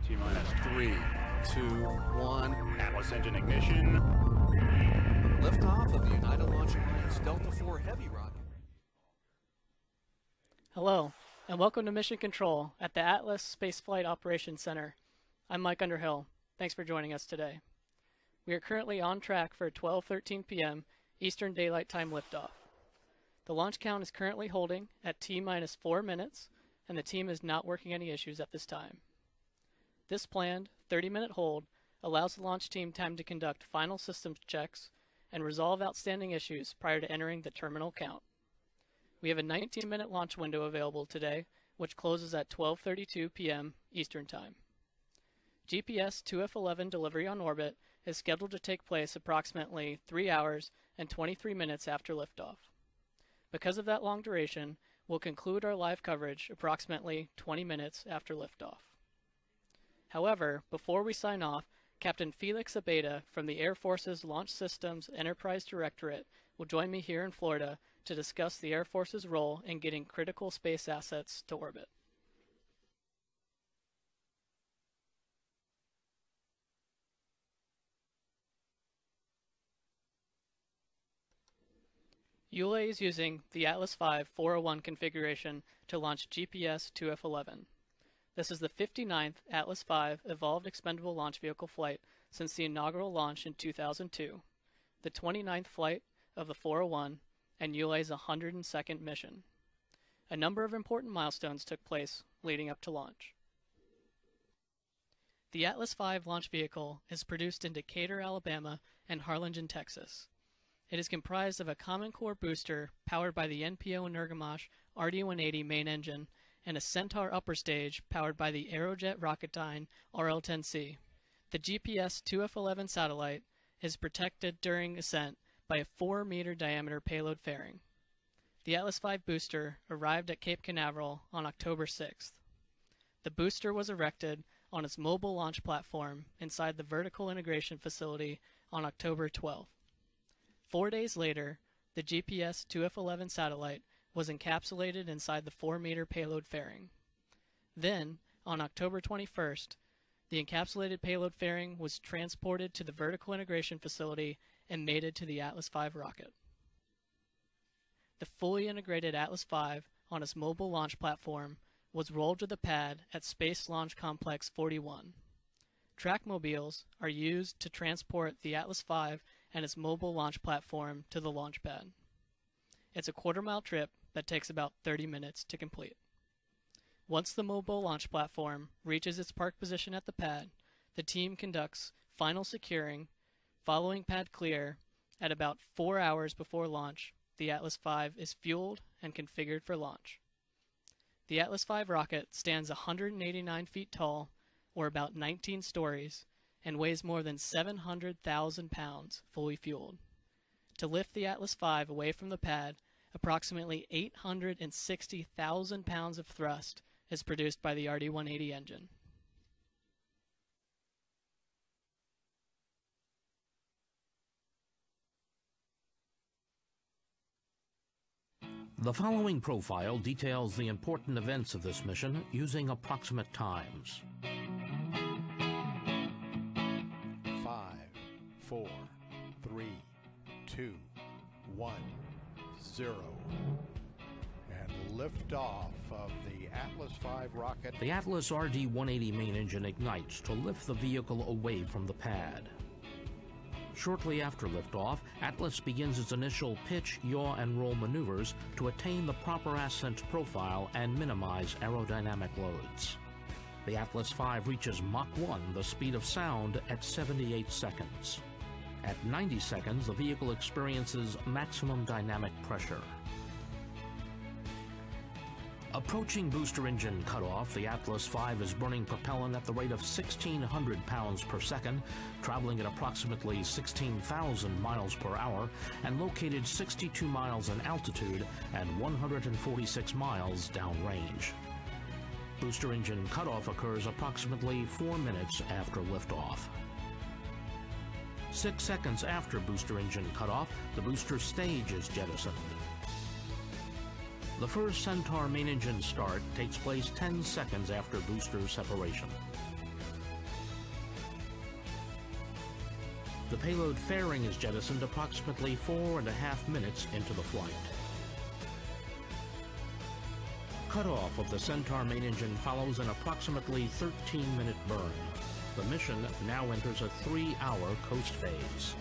T-minus 3, 2, 1. Atlas engine ignition. Liftoff of the United Launch Alliance Delta IV Heavy rocket. Hello, and welcome to Mission Control at the Atlas Spaceflight Operations Center. I'm Mike Underhill. Thanks for joining us today. We are currently on track for 12:13 p.m. Eastern Daylight Time liftoff. The launch count is currently holding at T-minus 4 minutes, and the team is not working any issues at this time. This planned 30-minute hold allows the launch team time to conduct final systems checks and resolve outstanding issues prior to entering the terminal count. We have a 19-minute launch window available today, which closes at 12:32 p.m. Eastern Time. GPS 2F-11 delivery on orbit is scheduled to take place approximately 3 hours and 23 minutes after liftoff. Because of that long duration, we'll conclude our live coverage approximately 20 minutes after liftoff. However, before we sign off, Captain Felix Abeda from the Air Force's Launch Systems Enterprise Directorate will join me here in Florida to discuss the Air Force's role in getting critical space assets to orbit. ULA is using the Atlas V 401 configuration to launch GPS 2F-11. This is the 59th Atlas V Evolved Expendable Launch Vehicle flight since the inaugural launch in 2002, the 29th flight of the 401, and ULA's 102nd mission. A number of important milestones took place leading up to launch. The Atlas V launch vehicle is produced in Decatur, Alabama, and Harlingen, Texas. It is comprised of a Common Core booster powered by the NPO Energomash RD-180 main engine and a Centaur upper stage powered by the Aerojet Rocketdyne RL-10C. The GPS 2F-11 satellite is protected during ascent by a 4-meter diameter payload fairing. The Atlas V booster arrived at Cape Canaveral on October 6th. The booster was erected on its mobile launch platform inside the Vertical Integration Facility on October 12th. 4 days later, the GPS 2F-11 satellite was encapsulated inside the 4-meter payload fairing. Then, on October 21st, the encapsulated payload fairing was transported to the Vertical Integration Facility and mated to the Atlas V rocket. The fully integrated Atlas V on its mobile launch platform was rolled to the pad at Space Launch Complex 41. Trackmobiles are used to transport the Atlas V and its mobile launch platform to the launch pad. It's a quarter-mile trip that takes about 30 minutes to complete. Once the mobile launch platform reaches its park position at the pad, the team conducts final securing. Following pad clear, at about 4 hours before launch, the Atlas V is fueled and configured for launch. The Atlas V rocket stands 189 feet tall, or about 19 stories, and weighs more than 700,000 pounds fully fueled. To lift the Atlas V away from the pad, approximately 860,000 pounds of thrust is produced by the RD-180 engine. The following profile details the important events of this mission using approximate times. 5, 4, 3, 2, 1, 0. And liftoff of the Atlas V rocket. The Atlas RD-180 main engine ignites to lift the vehicle away from the pad. Shortly after liftoff, Atlas begins its initial pitch, yaw, and roll maneuvers to attain the proper ascent profile and minimize aerodynamic loads. The Atlas V reaches Mach 1, the speed of sound, at 78 seconds. At 90 seconds, the vehicle experiences maximum dynamic pressure. Approaching booster engine cutoff, the Atlas V is burning propellant at the rate of 1,600 pounds per second, traveling at approximately 16,000 miles per hour, and located 62 miles in altitude and 146 miles downrange. Booster engine cutoff occurs approximately 4 minutes after liftoff. 6 seconds after booster engine cutoff, the booster stage is jettisoned. The first Centaur main engine start takes place 10 seconds after booster separation. The payload fairing is jettisoned approximately 4.5 minutes into the flight. Cutoff of the Centaur main engine follows an approximately 13-minute burn. The mission now enters a 3-hour coast phase.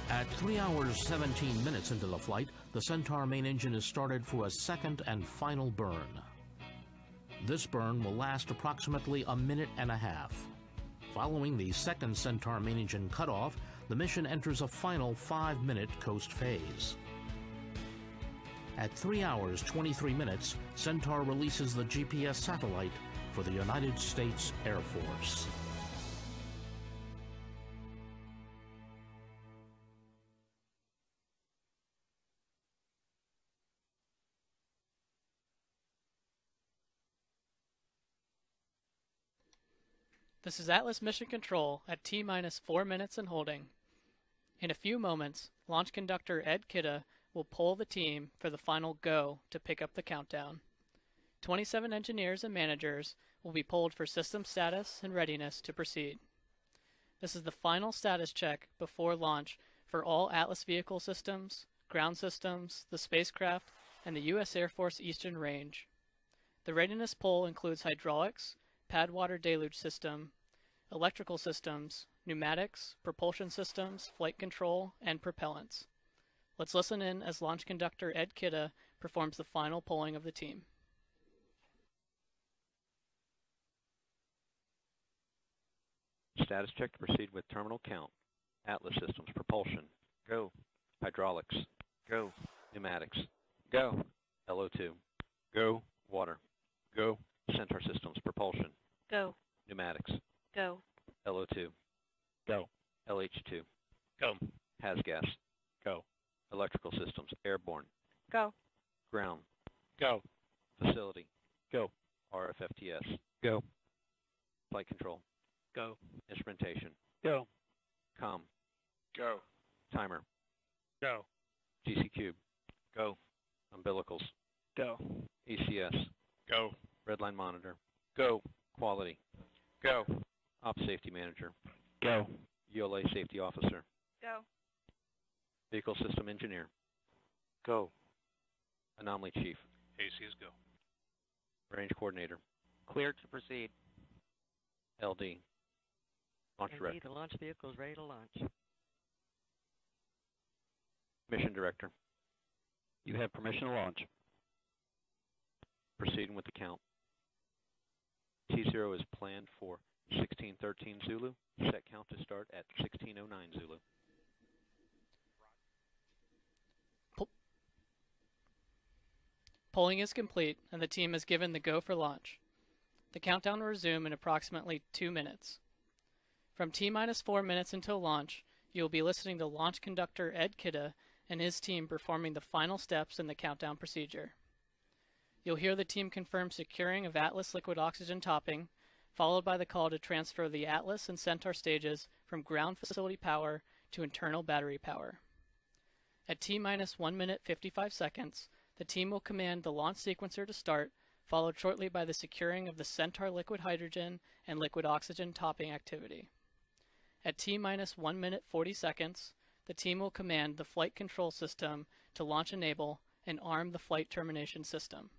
At 3 hours 17 minutes into the flight, the Centaur main engine is started for a second and final burn. This burn will last approximately a minute and a half. Following the second Centaur main engine cutoff, the mission enters a final 5-minute coast phase. At 3 hours 23 minutes, Centaur releases the GPS satellite for the United States Air Force. This is Atlas Mission Control at T-minus 4 minutes and holding. In a few moments, launch conductor Ed Kidda will poll the team for the final go to pick up the countdown. 27 engineers and managers will be polled for system status and readiness to proceed. This is the final status check before launch for all Atlas vehicle systems, ground systems, the spacecraft, and the U.S. Air Force Eastern Range. The readiness poll includes hydraulics, pad water deluge system, electrical systems, pneumatics, propulsion systems, flight control, and propellants. Let's listen in as launch conductor Ed Kidda performs the final polling of the team. Status check to proceed with terminal count. Atlas systems, propulsion. Go. Hydraulics. Go. Pneumatics. Go. LO2. Go. Water. Go. Centaur systems, propulsion. Go. Pneumatics. Go. LO2. Go. LH2. Go. Has gas. Go. Electrical systems, airborne. Go. Ground. Go. Facility. Go. RFFTS. Go. Flight control. Go. Instrumentation. Go. COM. Go. Timer. Go. GC cube. Go. Umbilicals. Go. ECS. Go. Redline monitor. Go. Quality. Go. Ops safety manager. Go. ULA safety officer. Go. Vehicle system engineer. Go. Anomaly chief. AC is go. Range coordinator. Cleared to proceed. LD. Launch Indeed, director. the launch vehicle is ready to launch. Mission director. You have permission to launch. Proceeding with the count. T0 is planned for 1613 Zulu. Set count to start at 1609 Zulu. Polling is complete, and the team is given the go for launch. The countdown will resume in approximately 2 minutes. From T-minus 4 minutes until launch, you will be listening to launch conductor Ed Kidda and his team performing the final steps in the countdown procedure. You'll hear the team confirm securing of Atlas liquid oxygen topping, followed by the call to transfer the Atlas and Centaur stages from ground facility power to internal battery power. At T-minus 1 minute 55 seconds, the team will command the launch sequencer to start, followed shortly by the securing of the Centaur liquid hydrogen and liquid oxygen topping activity. At T-minus 1 minute 40 seconds, the team will command the flight control system to launch enable and arm the flight termination system.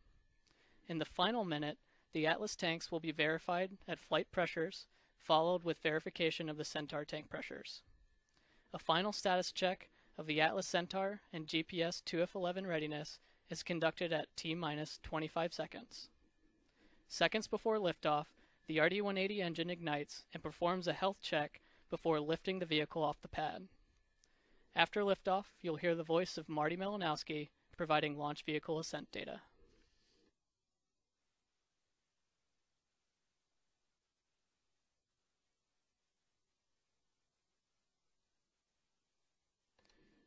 In the final minute, the Atlas tanks will be verified at flight pressures, followed with verification of the Centaur tank pressures. A final status check of the Atlas Centaur and GPS IIF-11 readiness is conducted at T-minus 25 seconds. Seconds before liftoff, the RD-180 engine ignites and performs a health check before lifting the vehicle off the pad. After liftoff, you'll hear the voice of Marty Melanowski providing launch vehicle ascent data.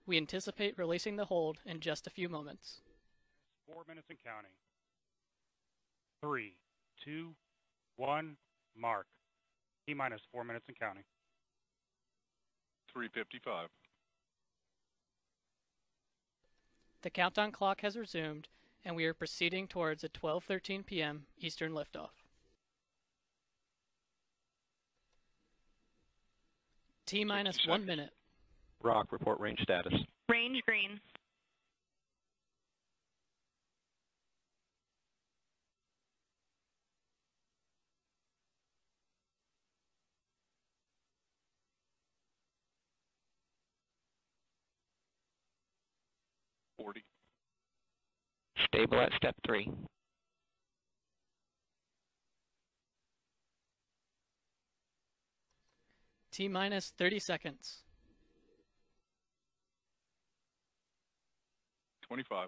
We anticipate releasing the hold in just a few moments. 4 minutes and counting. 3, 2, 1, mark. T-minus 4 minutes and counting. 3:55. The countdown clock has resumed, and we are proceeding towards a 12:13 p.m. Eastern liftoff. T minus 1 minute. Rock, report range status. Range green. Stable at step 3. T minus 30 seconds. 25.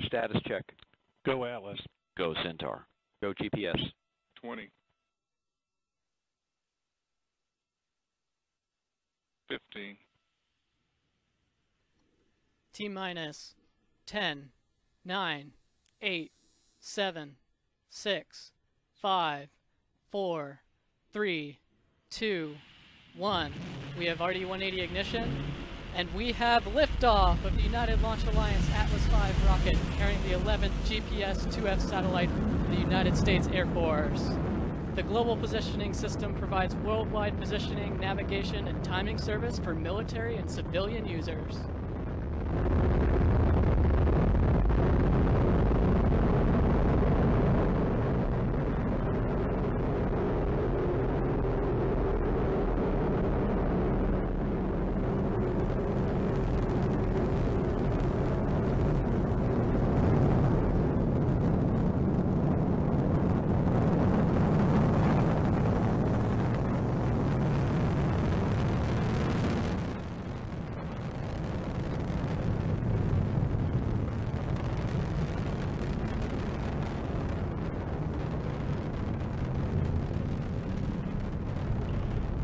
Status check. Go Atlas. Go Centaur. Go GPS. 20. 15. T minus 10, 9, 8, 7, 6, 5, 4, 3, 2, 1. We have RD-180 ignition, and we have liftoff of the United Launch Alliance Atlas V rocket carrying the 11th GPS 2F satellite for the United States Air Force. The Global Positioning System provides worldwide positioning, navigation, and timing service for military and civilian users.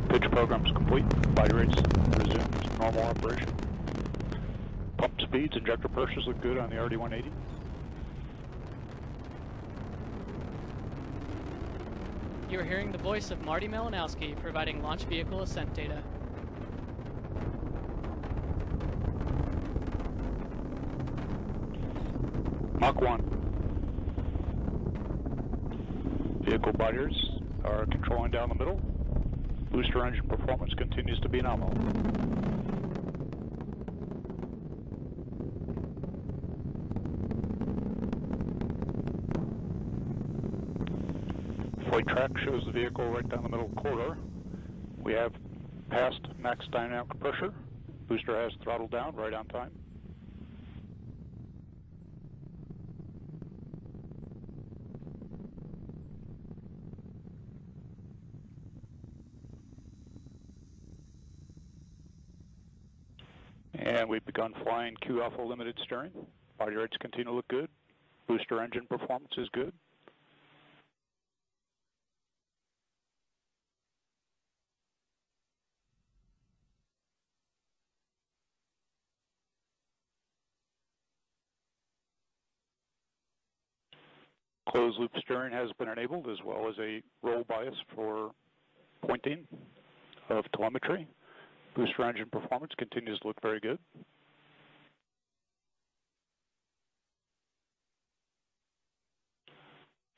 Pitch program's complete. Body rates resumed normal operation. Pump speeds, injector pressures look good on the RD-180. You're hearing the voice of Marty Malinowski providing launch vehicle ascent data. Mach 1. Vehicle bodies are controlling down the middle. Booster engine performance continues to be nominal. Flight track shows the vehicle right down the middle corridor. We have passed max dynamic pressure. Booster has throttled down right on time. And we've begun flying Q alpha limited steering. Body rates continue to look good. Booster engine performance is good. Closed loop steering has been enabled, as well as a roll bias for pointing of telemetry. Booster engine performance continues to look very good.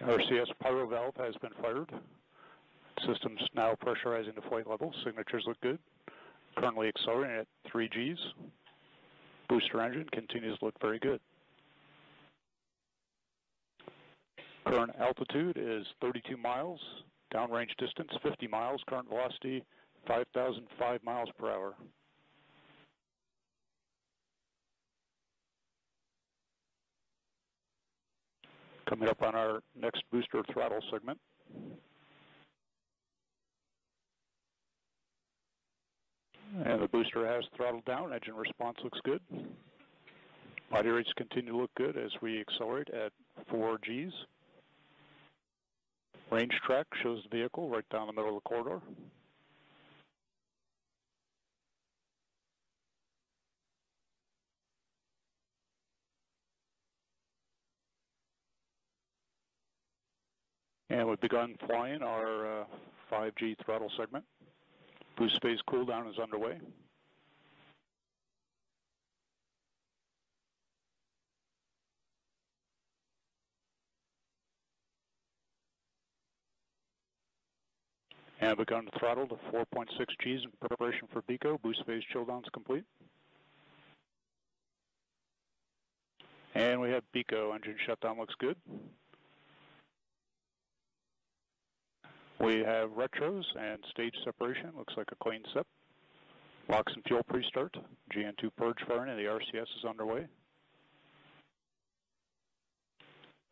Our CS pyro valve has been fired. System's now pressurizing the flight level. Signatures look good. Currently accelerating at 3 Gs. Booster engine continues to look very good. Current altitude is 32 miles. Downrange distance 50 miles. Current velocity 5,005 miles per hour. Coming up on our next booster throttle segment. And the booster has throttled down. Engine response looks good. Body rates continue to look good as we accelerate at 4 Gs. Range track shows the vehicle right down the middle of the corridor. And we've begun flying our 5G throttle segment. Boost phase cool down is underway. And begun to throttle to 4.6 Gs in preparation for BECO. Boost phase chill down is complete. And we have BECO. Engine shutdown looks good. We have retros and stage separation. Looks like a clean sep. LOX and fuel pre-start. GN2 purge firing and the RCS is underway.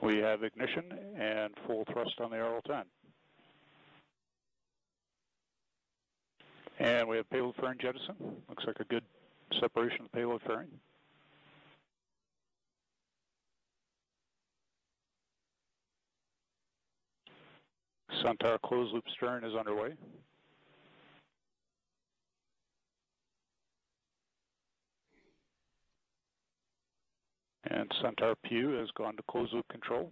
We have ignition and full thrust on the RL-10. And we have payload fairing jettison. Looks like a good separation of payload fairing. Centaur closed loop steering is underway. And Centaur PU has gone to closed loop control.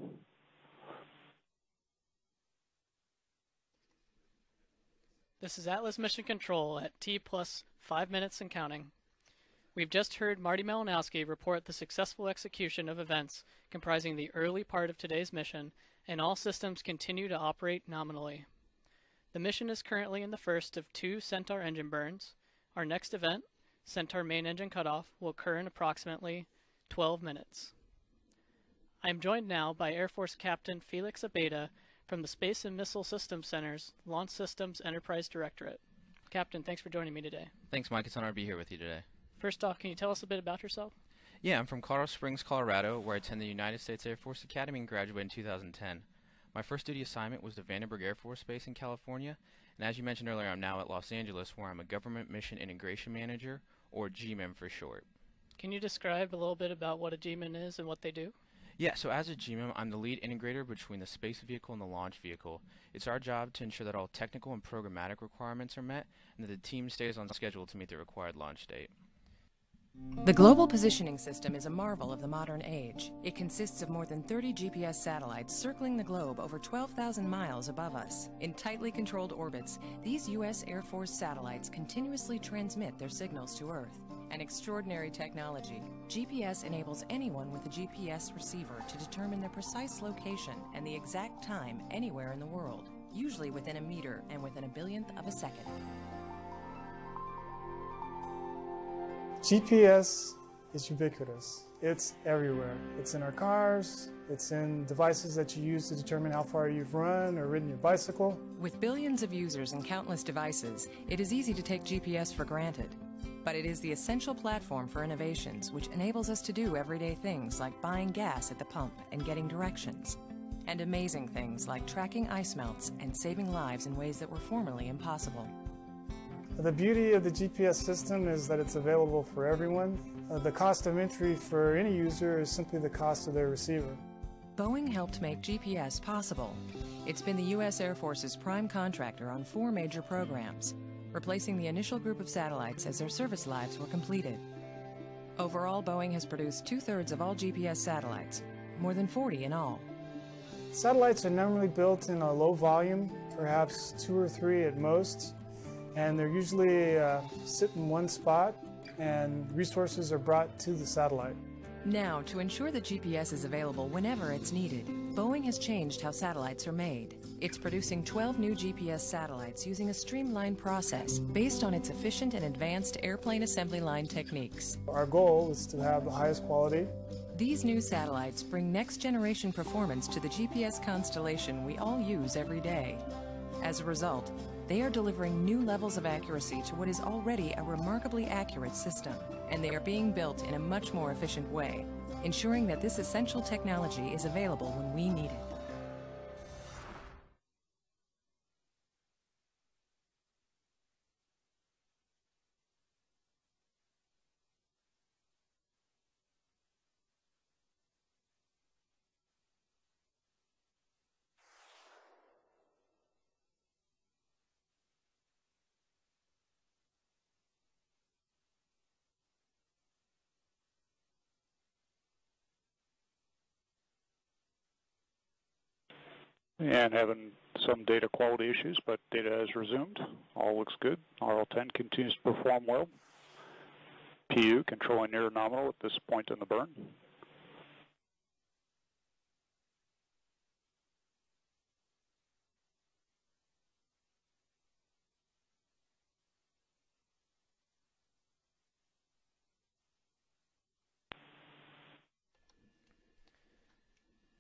This is Atlas Mission Control at T plus 5 minutes and counting. We've just heard Marty Malinowski report the successful execution of events comprising the early part of today's mission, and all systems continue to operate nominally. The mission is currently in the first of 2 Centaur engine burns. Our next event, Centaur main engine cutoff, will occur in approximately 12 minutes. I am joined now by Air Force Captain Felix Abeda from the Space and Missile Systems Center's Launch Systems Enterprise Directorate. Captain, thanks for joining me today. Thanks, Mike. It's an honor to be here with you today. First off, can you tell us a bit about yourself? Yeah, I'm from Colorado Springs, Colorado, where I attended the United States Air Force Academy and graduated in 2010. My first duty assignment was to Vandenberg Air Force Base in California, and as you mentioned earlier, I'm now at Los Angeles, where I'm a Government Mission Integration Manager, or GMIM for short. Can you describe a little bit about what a GMIN is and what they do? Yeah, so as a GMIM, I'm the lead integrator between the space vehicle and the launch vehicle. It's our job to ensure that all technical and programmatic requirements are met, and that the team stays on schedule to meet the required launch date. The Global Positioning System is a marvel of the modern age. It consists of more than 30 GPS satellites circling the globe over 12,000 miles above us. In tightly controlled orbits, these U.S. Air Force satellites continuously transmit their signals to Earth. An extraordinary technology, GPS enables anyone with a GPS receiver to determine the precise location and the exact time anywhere in the world, usually within a meter and within a billionth of a second. GPS is ubiquitous. It's everywhere. It's in our cars, it's in devices that you use to determine how far you've run or ridden your bicycle. With billions of users and countless devices, it is easy to take GPS for granted. But it is the essential platform for innovations which enables us to do everyday things like buying gas at the pump and getting directions. And amazing things like tracking ice melts and saving lives in ways that were formerly impossible. The beauty of the GPS system is that it's available for everyone. The cost of entry for any user is simply the cost of their receiver. Boeing helped make GPS possible. It's been the U.S. Air Force's prime contractor on 4 major programs, replacing the initial group of satellites as their service lives were completed. Overall, Boeing has produced 2/3 of all GPS satellites, more than 40 in all. Satellites are normally built in a low volume, perhaps 2 or 3 at most, and they're usually sit in one spot and resources are brought to the satellite. Now, to ensure that GPS is available whenever it's needed, Boeing has changed how satellites are made. It's producing 12 new GPS satellites using a streamlined process based on its efficient and advanced airplane assembly line techniques. Our goal is to have the highest quality. These new satellites bring next-generation performance to the GPS constellation we all use every day. As a result, they are delivering new levels of accuracy to what is already a remarkably accurate system, and they are being built in a much more efficient way, ensuring that this essential technology is available when we need it. And having some data quality issues, but data has resumed. All looks good. RL-10 continues to perform well. PU controlling near nominal at this point in the burn.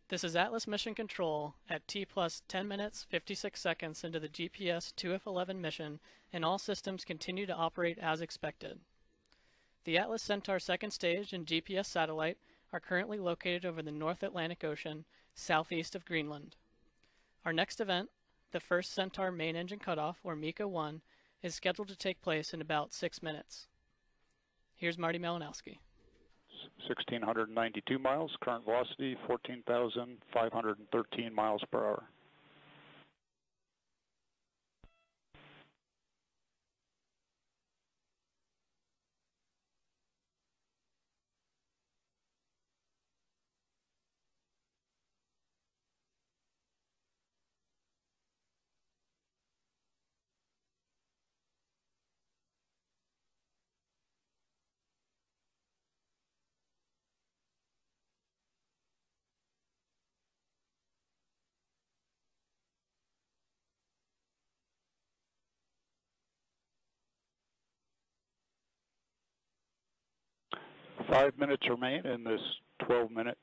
This is Atlas Mission Control at T plus 10 minutes 56 seconds into the GPS IIF-11 mission, and all systems continue to operate as expected. The Atlas Centaur second stage and GPS satellite are currently located over the North Atlantic Ocean, southeast of Greenland. Our next event, the first Centaur main engine cutoff, or MECO 1, is scheduled to take place in about 6 minutes. Here's Marty Malinowski. 1,692 miles, current velocity 14,513 miles per hour. Five minutes remain in this 12-minute,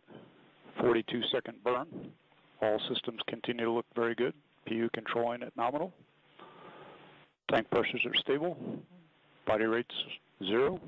42-second burn. All systems continue to look very good. PU controlling at nominal. Tank pressures are stable. Body rates 0.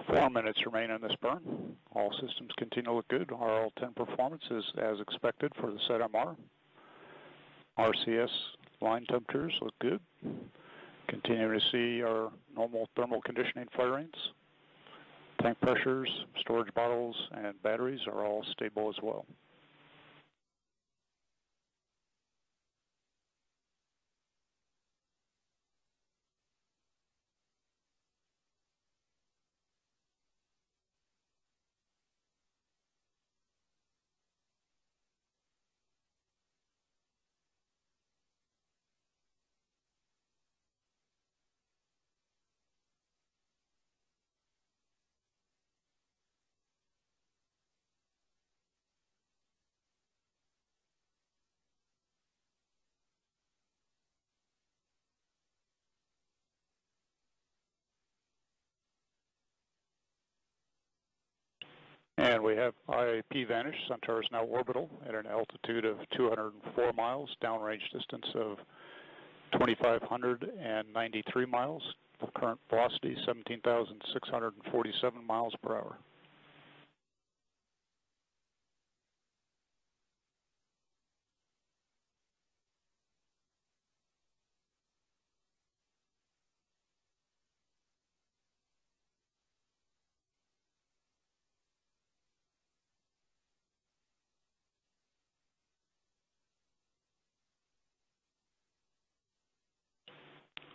Four minutes remain in this burn. All systems continue to look good. RL-10 performance is as expected for the ZMR. RCS line temperatures look good. Continuing to see our normal thermal conditioning firings. Tank pressures, storage bottles, and batteries are all stable as well. And we have IIP vanish. Centaur is now orbital at an altitude of 204 miles, downrange distance of 2,593 miles. The current velocity 17,647 miles per hour.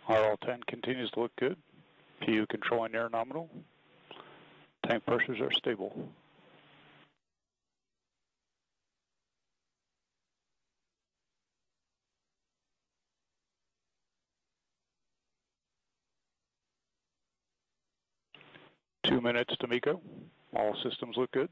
RL-10 continues to look good. PU controlling air nominal. Tank pressures are stable. Two minutes to MECO. All systems look good.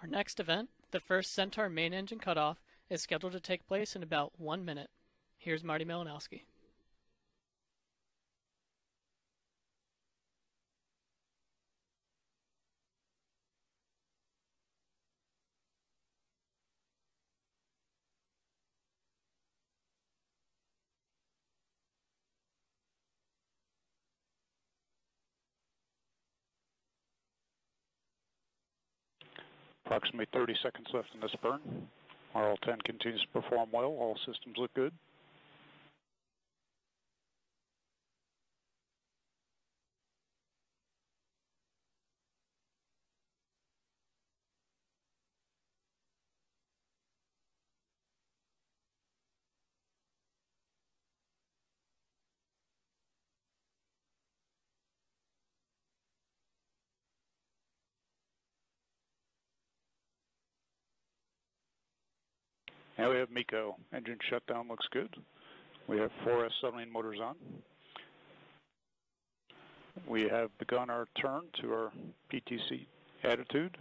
Our next event, the first Centaur main engine cutoff, is scheduled to take place in about 1 minute. Here's Marty Malinowski. Approximately 30 seconds left in this burn. RL-10 continues to perform well. All systems look good. Now we have MECO. Engine shutdown looks good. We have 4 S-17 motors on. We have begun our turn to our PTC attitude,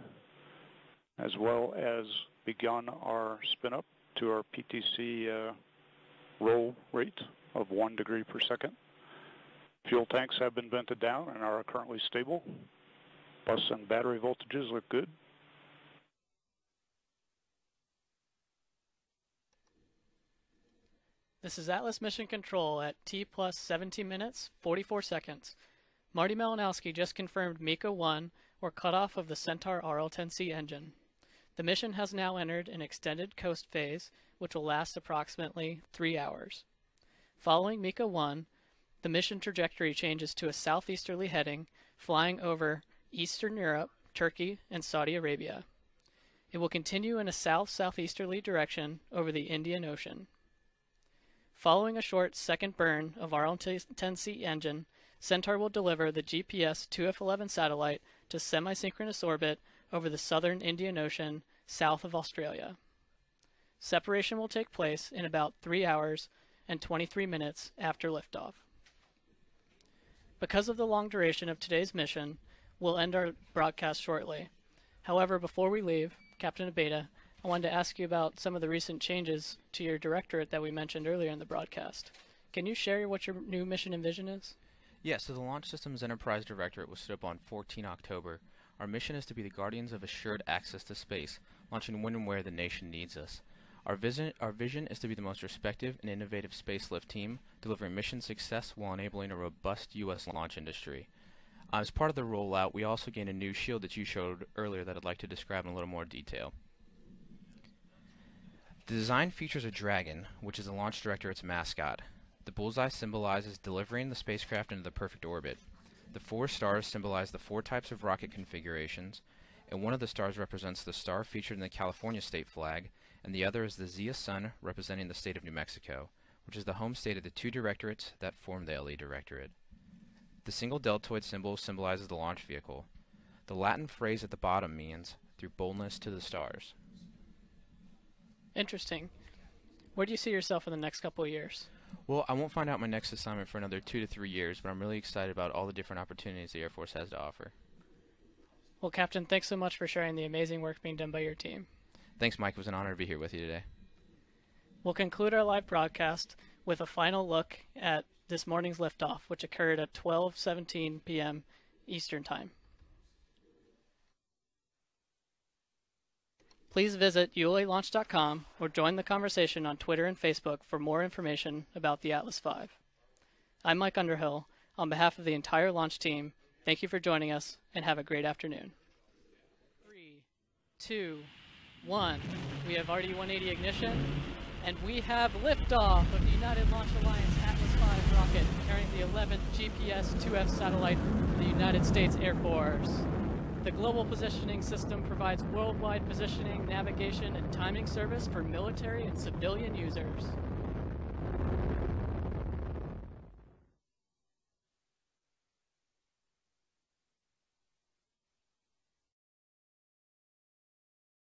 as well as begun our spin up to our PTC roll rate of 1 degree per second. Fuel tanks have been vented down and are currently stable. Bus and battery voltages look good. This is Atlas Mission Control at T plus 17 minutes, 44 seconds. Marty Malinowski just confirmed MECO 1, or cutoff of the Centaur RL-10C engine. The mission has now entered an extended coast phase, which will last approximately 3 hours. Following MECO 1, the mission trajectory changes to a southeasterly heading, flying over Eastern Europe, Turkey, and Saudi Arabia. It will continue in a south-southeasterly direction over the Indian Ocean. Following a short second burn of RL-10C engine, Centaur will deliver the GPS IIF-11 satellite to semi-synchronous orbit over the southern Indian Ocean, south of Australia. Separation will take place in about 3 hours and 23 minutes after liftoff. Because of the long duration of today's mission, we'll end our broadcast shortly. However, before we leave, Captain Abeda, I wanted to ask you about some of the recent changes to your directorate that we mentioned earlier in the broadcast. Can you share what your new mission and vision is? Yeah, so the Launch Systems Enterprise Directorate was stood up on 14 October. Our mission is to be the guardians of assured access to space, launching when and where the nation needs us. Our vision is to be the most respected and innovative space lift team, delivering mission success while enabling a robust U.S. launch industry. As part of the rollout, we also gained a new shield that you showed earlier that I'd like to describe in a little more detail. The design features a dragon, which is the Launch Directorate's mascot. The bullseye symbolizes delivering the spacecraft into the perfect orbit. The 4 stars symbolize the 4 types of rocket configurations, and one of the stars represents the star featured in the California state flag, and the other is the Zia Sun representing the state of New Mexico, which is the home state of the 2 directorates that form the LE Directorate. The single deltoid symbol symbolizes the launch vehicle. The Latin phrase at the bottom means, through boldness to the stars. Interesting. Where do you see yourself in the next couple of years? Well, I won't find out my next assignment for another 2 to 3 years, but I'm really excited about all the different opportunities the Air Force has to offer. Well, Captain, thanks so much for sharing the amazing work being done by your team. Thanks, Mike. It was an honor to be here with you today. We'll conclude our live broadcast with a final look at this morning's liftoff, which occurred at 12:17 p.m. Eastern Time. Please visit ulalaunch.com or join the conversation on Twitter and Facebook for more information about the Atlas V. I'm Mike Underhill. On behalf of the entire launch team, thank you for joining us and have a great afternoon. 3, 2, 1. We have RD-180 ignition, and we have liftoff of the United Launch Alliance Atlas V rocket carrying the 11th GPS 2F satellite for the United States Air Force. The Global Positioning System provides worldwide positioning, navigation, and timing service for military and civilian users.